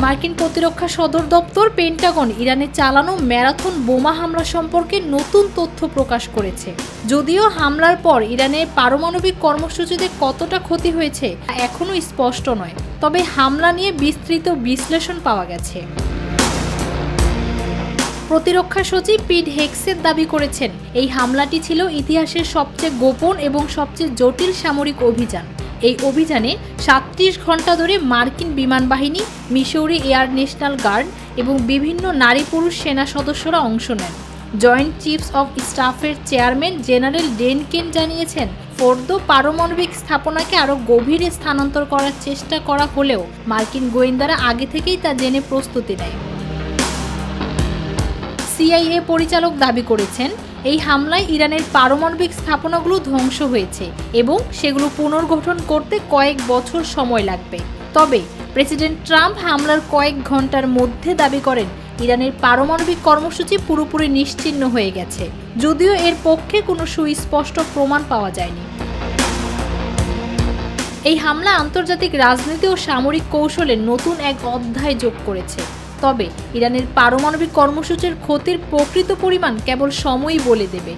মার্কিন প্রতিরক্ষা সদর দপ্তর পেন্টাগন ইরানে চালানো ম্যারাথন বোমা হামলা সম্পর্কে নতুন তথ্য প্রকাশ করেছে। যদিও হামলার পর ইরানের পারমাণবিক কর্মসূচিতে কতটা ক্ষতি হয়েছে তা এখনও স্পষ্ট নয়, তবে হামলা নিয়ে বিস্তৃত বিশ্লেষণ পাওয়া গেছে। প্রতিরক্ষা সচিব পিট হেগসেথ দাবি করেছেন, এই হামলাটি ছিল ইতিহাসের সবচেয়ে গোপন এবং সবচেয়ে জটিল সামরিক অভিযান। এই অভিযানে ৩৭ ঘন্টা ধরে মার্কিন বিমান বাহিনী, মিসৌরি এয়ার ন্যাশনাল গার্ড এবং বিভিন্ন নারী পুরুষ সেনা সদস্যরা অংশ নেন। জয়েন্ট চিফস অব স্টাফের চেয়ারম্যান জেনারেল ডেন কেন জানিয়েছেন, ফোর্দো পারমাণবিক স্থাপনাকে আরও গভীরে স্থানান্তর করার চেষ্টা করা হলেও মার্কিন গোয়েন্দারা আগে থেকেই তা জেনে প্রস্তুতি নেয়। সিআইএ পরিচালক দাবি করেছেন, এই হামলায় ইরানের পারমাণবিক স্থাপনাগুলো ধ্বংস হয়েছে এবং সেগুলো পুনর্গঠন করতে কয়েক বছর সময় লাগবে। তবে প্রেসিডেন্ট ট্রাম্প হামলার কয়েক ঘন্টার মধ্যে দাবি করেন, ইরানের পারমাণবিক কর্মসূচি পুরোপুরি নিশ্চিহ্ন হয়ে গেছে, যদিও এর পক্ষে কোনো সুস্পষ্ট প্রমাণ পাওয়া যায়নি। এই হামলা আন্তর্জাতিক রাজনীতি ও সামরিক কৌশলে নতুন এক অধ্যায় যোগ করেছে। তবে ইরানের পারমাণবিক কর্মসূচির ক্ষতির প্রকৃত পরিমাণ কেবল সময়ই বলে দেবে।